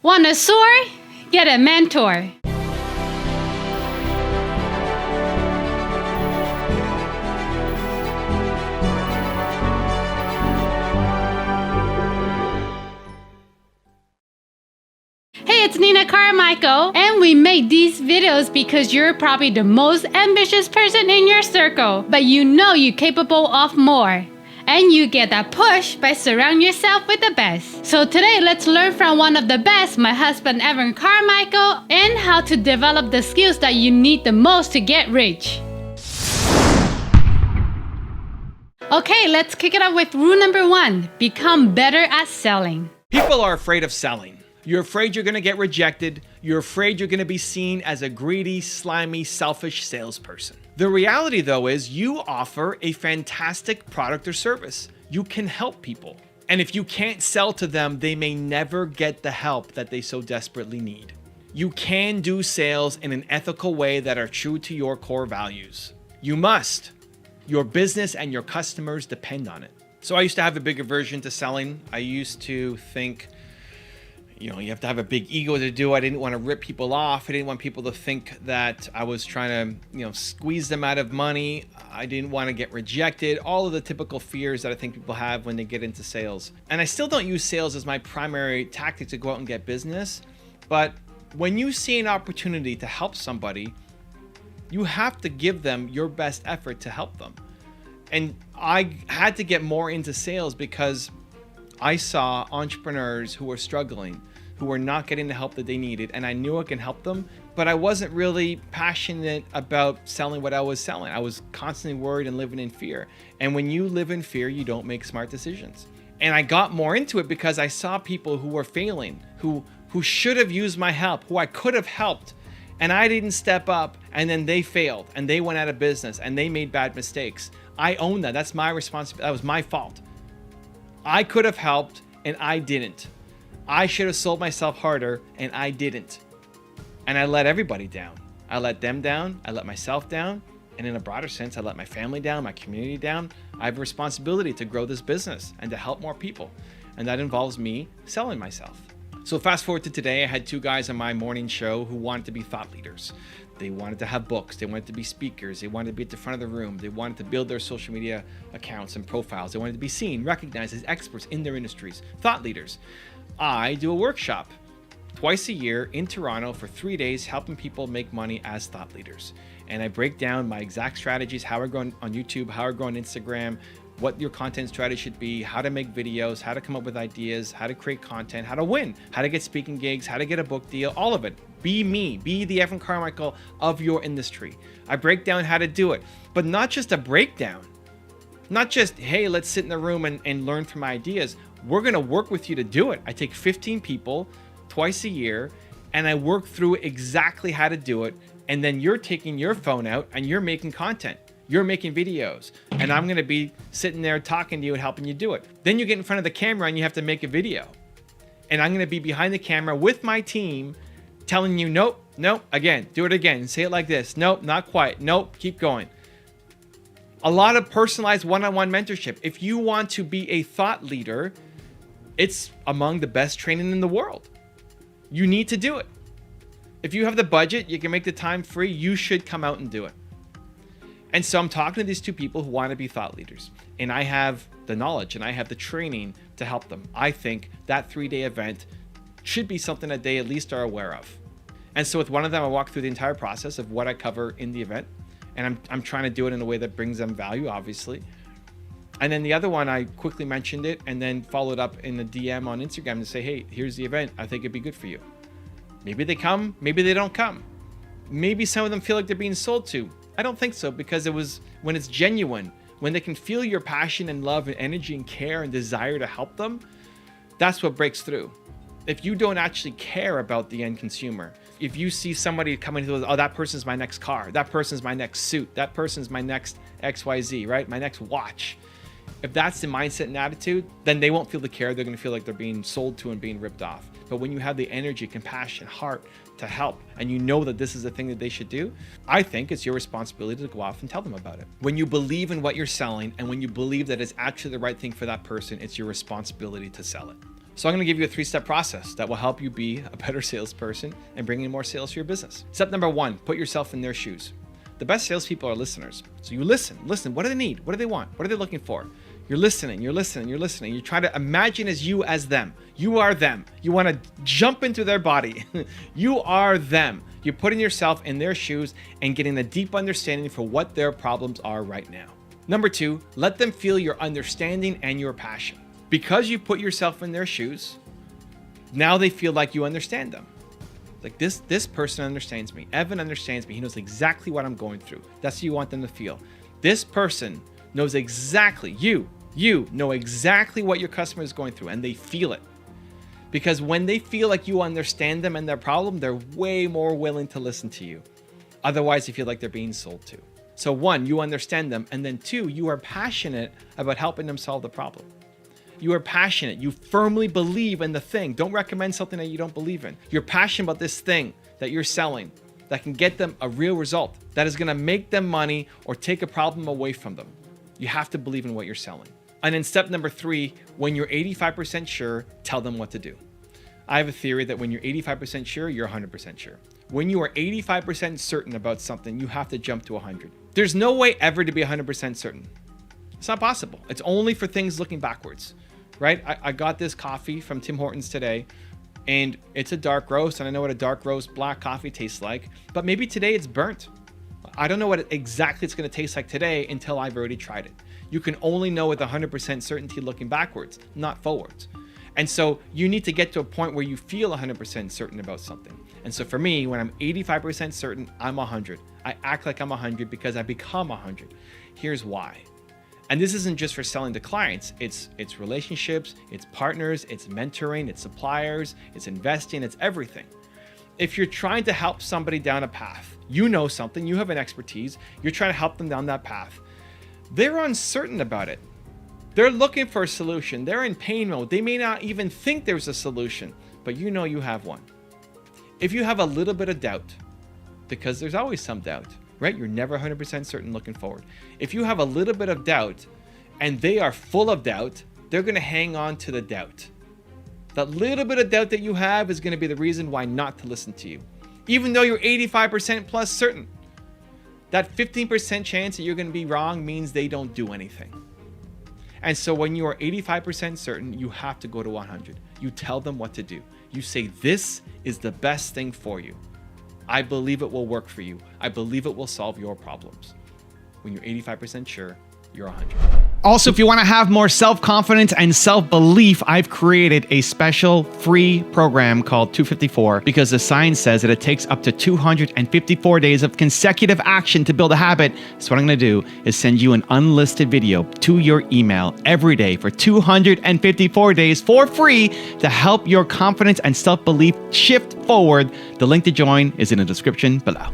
Want a soar? Get a mentor. Hey, it's Nina Carmichael, and we make these videos because you're probably the most ambitious person in your circle, but you know you're capable of more. And you get that push by surrounding yourself with the best. So today, let's learn from one of the best, my husband Evan Carmichael, and how to develop the skills that you need the most to get rich. Okay, let's kick it off with rule number 1. Become better at selling. People are afraid of selling. You're afraid you're going to get rejected. You're afraid you're going to be seen as a greedy, slimy, selfish salesperson. The reality, though, is you offer a fantastic product or service. You can help people. And if you can't sell to them, they may never get the help that they so desperately need. You can do sales in an ethical way that are true to your core values. You must. Your business and your customers depend on it. So I used to have a big aversion to selling. I used to think, you have to have a big ego to do it. I didn't want to rip people off. I didn't want people to think that I was trying to, squeeze them out of money. I didn't want to get rejected. All of the typical fears that I think people have when they get into sales. And I still don't use sales as my primary tactic to go out and get business. But when you see an opportunity to help somebody, you have to give them your best effort to help them. And I had to get more into sales because I saw entrepreneurs who were struggling, who were not getting the help that they needed, and I knew I can help them, but I wasn't really passionate about selling what I was selling. I was constantly worried and living in fear. And when you live in fear, you don't make smart decisions. And I got more into it because I saw people who were failing, who should have used my help, who I could have helped, and I didn't step up, and then they failed, and they went out of business, and they made bad mistakes. I own that. That's my responsibility. That was my fault. I could have helped and I didn't. I should have sold myself harder and I didn't. And I let everybody down. I let them down. I let myself down. And in a broader sense, I let my family down, my community down. I have a responsibility to grow this business and to help more people. And that involves me selling myself. So fast forward to today, I had 2 guys on my morning show who wanted to be thought leaders. They wanted to have books. They wanted to be speakers. They wanted to be at the front of the room. They wanted to build their social media accounts and profiles. They wanted to be seen, recognized as experts in their industries, thought leaders. I do a workshop twice a year in Toronto for 3 days, helping people make money as thought leaders. And I break down my exact strategies, how I grow on YouTube, how I grow on Instagram, what your content strategy should be, how to make videos, how to come up with ideas, how to create content, how to win, how to get speaking gigs, how to get a book deal, all of it. Be me, be the Evan Carmichael of your industry. I break down how to do it, but not just a breakdown. Not just, hey, let's sit in the room and learn from my ideas. We're gonna work with you to do it. I take 15 people twice a year and I work through exactly how to do it. And then you're taking your phone out and you're making content. You're making videos and I'm going to be sitting there talking to you and helping you do it. Then you get in front of the camera and you have to make a video. And I'm going to be behind the camera with my team telling you, nope, again, do it again. Say it like this. Nope, not quite. Nope, keep going. A lot of personalized one-on-one mentorship. If you want to be a thought leader, it's among the best training in the world. You need to do it. If you have the budget, you can make the time free, you should come out and do it. And so I'm talking to these 2 people who want to be thought leaders. And I have the knowledge and I have the training to help them. I think that 3-day event should be something that they at least are aware of. And so with one of them, I walk through the entire process of what I cover in the event. And I'm trying to do it in a way that brings them value, obviously. And then the other one, I quickly mentioned it and then followed up in the DM on Instagram to say, hey, here's the event. I think it'd be good for you. Maybe they come, maybe they don't come. Maybe some of them feel like they're being sold to. I don't think so, because it was when it's genuine, when they can feel your passion and love and energy and care and desire to help them, that's what breaks through. If you don't actually care about the end consumer, if you see somebody coming to, oh, that person's my next car, that person's my next suit, that person's my next XYZ, right? My next watch. If that's the mindset and attitude, then they won't feel the care. They're going to feel like they're being sold to and being ripped off. But when you have the energy, compassion, heart to help, and you know that this is the thing that they should do, I think it's your responsibility to go off and tell them about it. When you believe in what you're selling and when you believe that it's actually the right thing for that person, it's your responsibility to sell it. So I'm going to give you a 3-step process that will help you be a better salesperson and bring in more sales to your business. Step number 1, put yourself in their shoes. The best salespeople are listeners. So you listen. What do they need? What do they want? What are they looking for? You're listening. You try to imagine as them. You are them. You want to jump into their body. You are them. You're putting yourself in their shoes and getting a deep understanding for what their problems are right now. Number 2, let them feel your understanding and your passion. Because you put yourself in their shoes, now they feel like you understand them. Like this person understands me. Evan understands me. He knows exactly what I'm going through. That's what you want them to feel. This person knows exactly, you know exactly what your customer is going through, and they feel it. Because when they feel like you understand them and their problem, they're way more willing to listen to you. Otherwise, they feel like they're being sold to. So 1, you understand them. And then 2, you are passionate about helping them solve the problem. You are passionate. You firmly believe in the thing. Don't recommend something that you don't believe in. You're passionate about this thing that you're selling that can get them a real result, that is going to make them money or take a problem away from them. You have to believe in what you're selling. And then step number 3, when you're 85% sure, tell them what to do. I have a theory that when you're 85% sure, you're 100% sure. When you are 85% certain about something, you have to jump to 100. There's no way ever to be 100% certain. It's not possible. It's only for things looking backwards, right? I got this coffee from Tim Hortons today, and it's a dark roast, and I know what a dark roast black coffee tastes like, but maybe today it's burnt. I don't know what exactly it's going to taste like today until I've already tried it. You can only know with 100% certainty looking backwards, not forwards. And so you need to get to a point where you feel 100% certain about something. And so for me, when I'm 85% certain, I'm 100. I act like I'm 100 because I become 100. Here's why. And this isn't just for selling to clients. It's relationships, it's partners, it's mentoring, it's suppliers, it's investing, it's everything. If you're trying to help somebody down a path, you know something, you have an expertise, you're trying to help them down that path. They're uncertain about it. They're looking for a solution. They're in pain mode. They may not even think there's a solution, but you know you have one. If you have a little bit of doubt, because there's always some doubt, right? You're never 100% certain looking forward. If you have a little bit of doubt and they are full of doubt, they're going to hang on to the doubt. That little bit of doubt that you have is going to be the reason why not to listen to you. Even though you're 85% plus certain, that 15% chance that you're going to be wrong means they don't do anything. And so when you are 85% certain, you have to go to 100. You tell them what to do. You say, this is the best thing for you. I believe it will work for you. I believe it will solve your problems. When you're 85% sure, you're 100. Also, if you want to have more self-confidence and self-belief, I've created a special free program called 254 because the science says that it takes up to 254 days of consecutive action to build a habit. So what I'm going to do is send you an unlisted video to your email every day for 254 days for free to help your confidence and self-belief shift forward. The link to join is in the description below.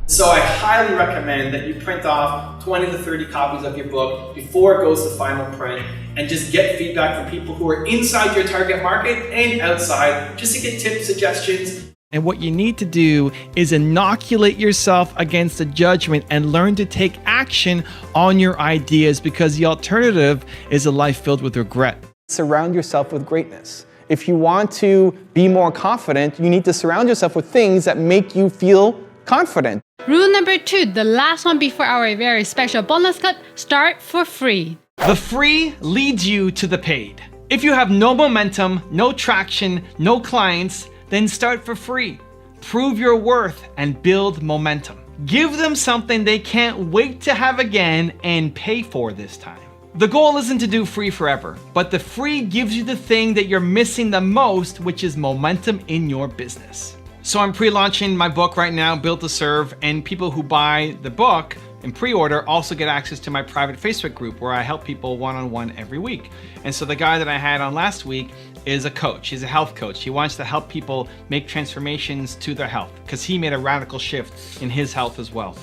So I highly recommend that you print off 20 to 30 copies of your book before it goes to final print and just get feedback from people who are inside your target market and outside just to get tips, suggestions. And what you need to do is inoculate yourself against the judgment and learn to take action on your ideas, because the alternative is a life filled with regret. Surround yourself with greatness. If you want to be more confident, you need to surround yourself with things that make you feel confident. Rule number 2, the last one before our very special bonus cut, start for free. The free leads you to the paid. If you have no momentum, no traction, no clients, then start for free. Prove your worth and build momentum. Give them something they can't wait to have again and pay for this time. The goal isn't to do free forever, but the free gives you the thing that you're missing the most, which is momentum in your business. So I'm pre-launching my book right now, Built to Serve, and people who buy the book in pre-order also get access to my private Facebook group where I help people one-on-one every week. And so the guy that I had on last week is a coach. He's a health coach. He wants to help people make transformations to their health because he made a radical shift in his health as well.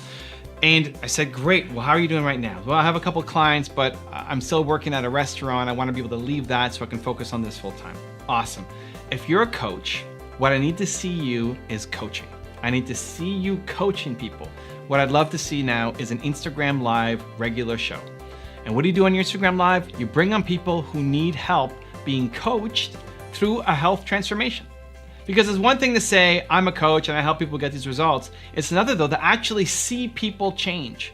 And I said, great, well, how are you doing right now? Well, I have a couple clients, but I'm still working at a restaurant. I want to be able to leave that so I can focus on this full time. Awesome. If you're a coach, what I need to see you is coaching. I need to see you coaching people. What I'd love to see now is an Instagram Live regular show. And what do you do on your Instagram Live? You bring on people who need help being coached through a health transformation. Because it's one thing to say, I'm a coach and I help people get these results. It's another, though, to actually see people change.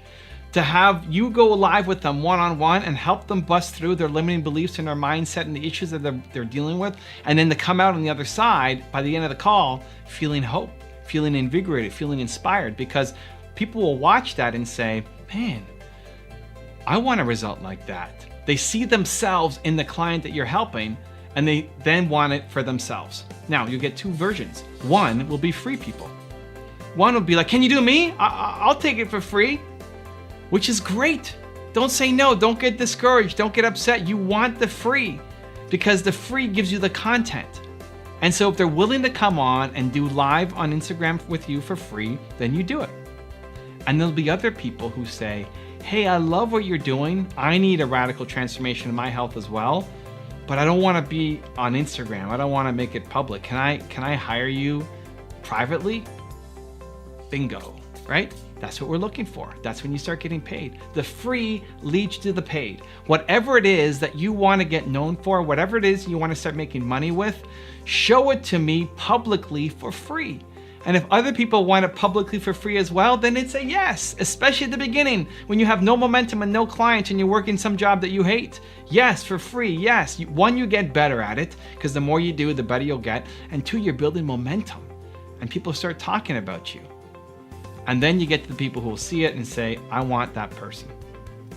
To have you go live with them one-on-one and help them bust through their limiting beliefs and their mindset and the issues that they're dealing with. And then to come out on the other side, by the end of the call, feeling hope, feeling invigorated, feeling inspired. Because people will watch that and say, man, I want a result like that. They see themselves in the client that you're helping, and they then want it for themselves. Now, you get two versions. One will be free people. One will be like, can you do me? I'll take it for free, which is great. Don't say no, don't get discouraged, don't get upset. You want the free because the free gives you the content. And so if they're willing to come on and do live on Instagram with you for free, then you do it. And there'll be other people who say, hey, I love what you're doing. I need a radical transformation in my health as well, but I don't want to be on Instagram. I don't want to make it public. Can I hire you privately? Bingo, right? That's what we're looking for. That's when you start getting paid. The free leads to the paid. Whatever it is that you want to get known for, whatever it is you want to start making money with, show it to me publicly for free. And if other people want it publicly for free as well, then it's a yes, especially at the beginning when you have no momentum and no clients and you're working some job that you hate. Yes, for free, yes. One, you get better at it because the more you do, the better you'll get. And two, you're building momentum and people start talking about you. And then you get to the people who will see it and say, I want that person.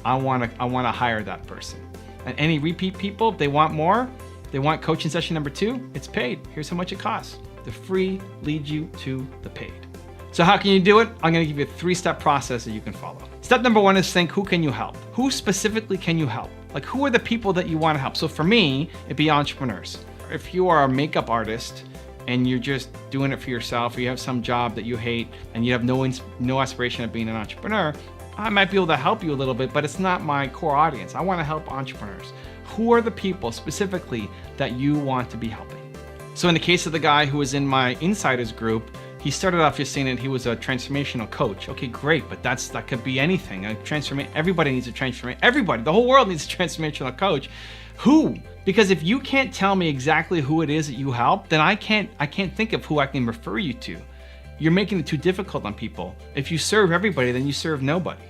I want to hire that person. And any repeat people, if they want more, they want coaching session number 2, it's paid. Here's how much it costs. The free leads you to the paid. So how can you do it? I'm going to give you a 3-step process that you can follow. Step number 1 is think, who can you help? Who specifically can you help? Like, who are the people that you want to help? So for me, it'd be entrepreneurs. If you are a makeup artist and you're just doing it for yourself, or you have some job that you hate and you have no aspiration of being an entrepreneur, I might be able to help you a little bit, but it's not my core audience. I want to help entrepreneurs. Who are the people specifically that you want to be helping? So in the case of the guy who was in my insiders group, he started off just saying that he was a transformational coach. Okay, great, but that could be anything. Everybody needs a transformation. Everybody, the whole world needs a transformational coach. Who? Because if you can't tell me exactly who it is that you help, then I can't think of who I can refer you to. You're making it too difficult on people. If you serve everybody, then you serve nobody.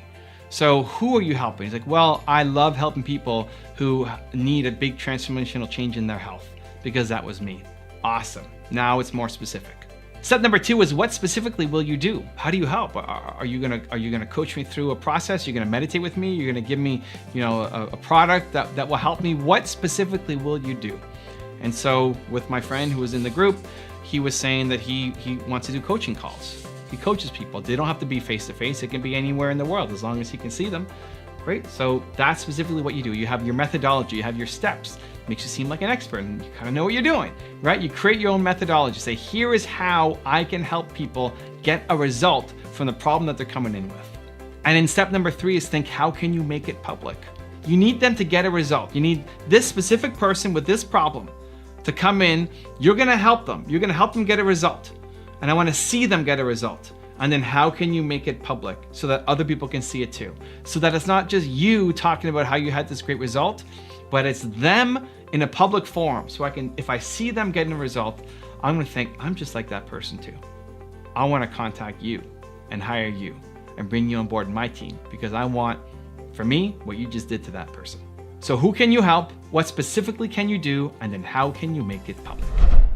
So who are you helping? He's like, well, I love helping people who need a big transformational change in their health because that was me. Awesome. Now it's more specific. Step number 2 is, what specifically will you do? How do you help? Are you gonna coach me through a process? You're gonna meditate with me? You're gonna give me, a product that will help me? What specifically will you do? And so with my friend who was in the group, he was saying that he wants to do coaching calls. He coaches people. They don't have to be face-to-face. It can be anywhere in the world as long as he can see them. Great. So that's specifically what you do. You have your methodology, you have your steps. Makes you seem like an expert and you kind of know what you're doing, right? You create your own methodology. Say, here is how I can help people get a result from the problem that they're coming in with. And in step number 3 is think, how can you make it public? You need them to get a result. You need this specific person with this problem to come in. You're going to help them. You're going to help them get a result. And I want to see them get a result. And then how can you make it public so that other people can see it too? So that it's not just you talking about how you had this great result, but it's them in a public forum. So if I see them getting a result, I'm gonna think, I'm just like that person too. I wanna contact you and hire you and bring you on board my team because I want, for me, what you just did to that person. So who can you help? What specifically can you do? And then how can you make it public?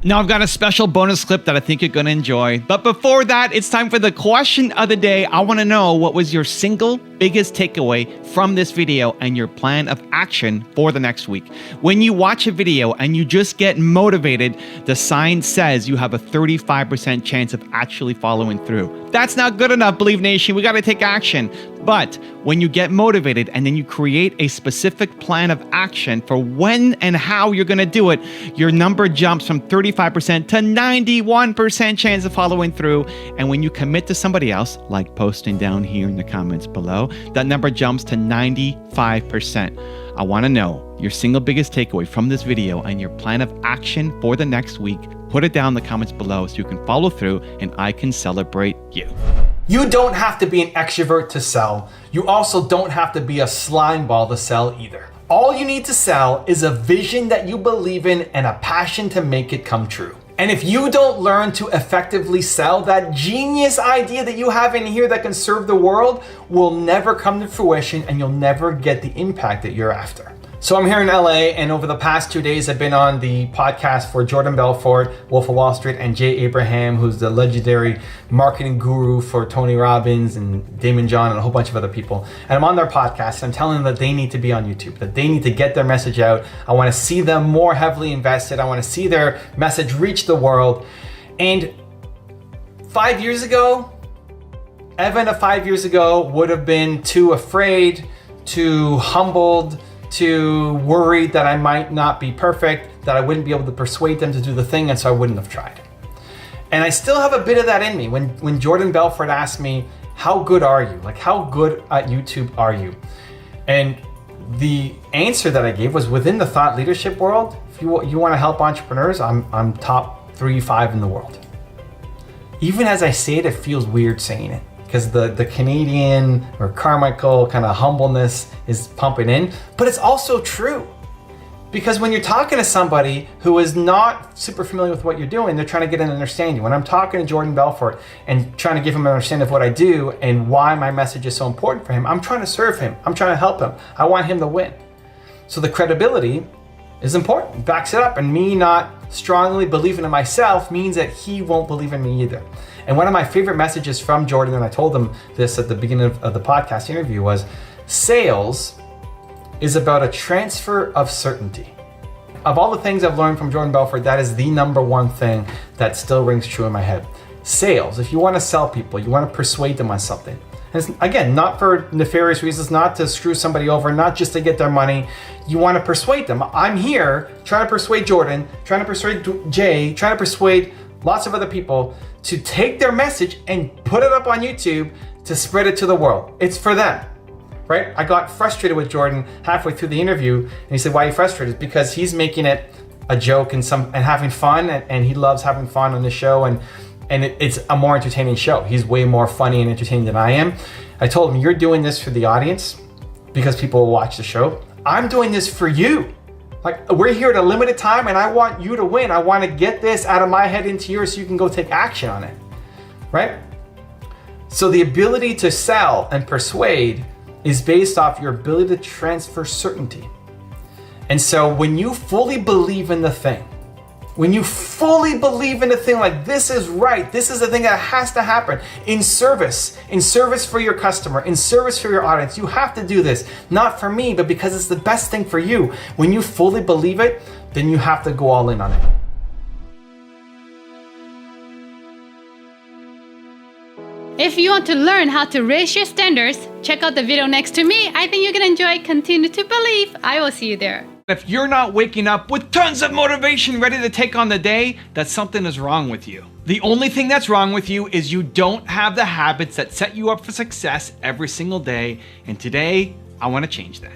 Now I've got a special bonus clip that I think you're gonna enjoy. But before that, it's time for the question of the day. I wanna know, what was your single biggest takeaway from this video and your plan of action for the next week? When you watch a video and you just get motivated, the sign says you have a 35% chance of actually following through. That's not good enough, Believe Nation. We gotta take action. But when you get motivated and then you create a specific plan of action for when and how you're gonna do it, your number jumps from 35% to 91% chance of following through. And when you commit to somebody else, like posting down here in the comments below, that number jumps to 95%. I wanna know your single biggest takeaway from this video and your plan of action for the next week. Put it down in the comments below so you can follow through and I can celebrate you. You don't have to be an extrovert to sell. You also don't have to be a slime ball to sell either. All you need to sell is a vision that you believe in and a passion to make it come true. And if you don't learn to effectively sell, that genius idea that you have in here that can serve the world will never come to fruition, and you'll never get the impact that you're after. So I'm here in LA, and over the past 2 days, I've been on the podcast for Jordan Belfort, Wolf of Wall Street, and Jay Abraham, who's the legendary marketing guru for Tony Robbins and Damon John and a whole bunch of other people. And I'm on their podcast, and I'm telling them that they need to be on YouTube, that they need to get their message out. I want to see them more heavily invested. I want to see their message reach the world. And 5 years ago, Evan of 5 years ago would have been too afraid, too humbled, too worried that I might not be perfect, that I wouldn't be able to persuade them to do the thing, and so I wouldn't have tried. And I still have a bit of that in me. When Jordan Belfort asked me, how good are you? Like, how good at YouTube are you? And the answer that I gave was, within the thought leadership world, if you want to help entrepreneurs, I'm top 3-5 in the world. Even as I say it, it feels weird saying it, because the Canadian or Carmichael kind of humbleness is pumping in, but it's also true. Because when you're talking to somebody who is not super familiar with what you're doing, they're trying to get an understanding. When I'm talking to Jordan Belfort and trying to give him an understanding of what I do and why my message is so important for him, I'm trying to serve him. I'm trying to help him. I want him to win. So the credibility is important, backs it up, and me not strongly believing in myself means that he won't believe in me either. And one of my favorite messages from Jordan, and I told him this at the beginning of the podcast interview, was sales is about a transfer of certainty. Of all the things I've learned from Jordan Belfort, that is the number one thing that still rings true in my head. Sales, if you want to sell people, you want to persuade them on something. And it's, again, not for nefarious reasons, not to screw somebody over, not just to get their money. You want to persuade them. I'm here trying to persuade Jordan, trying to persuade Jay, trying to persuade lots of other people to take their message and put it up on YouTube to spread it to the world. It's for them, right? I got frustrated with Jordan halfway through the interview, and he said, why are you frustrated? It's because he's making it a joke and having fun, and he loves having fun on the show, and it's a more entertaining show. He's way more funny and entertaining than I am. I told him, you're doing this for the audience because people will watch the show. I'm doing this for you. Like, we're here at a limited time, and I want you to win. I want to get this out of my head into yours so you can go take action on it, right? So the ability to sell and persuade is based off your ability to transfer certainty. And so when you fully believe in the thing, like, this is right, this is the thing that has to happen in service for your customer, in service for your audience, you have to do this, not for me, but because it's the best thing for you. When you fully believe it, then you have to go all in on it. If you want to learn how to raise your standards, check out the video next to me. I think you're gonna enjoy. Continue to believe. I will see you there. If you're not waking up with tons of motivation ready to take on the day, that something is wrong with you. The only thing that's wrong with you is you don't have the habits that set you up for success every single day. And today, I want to change that.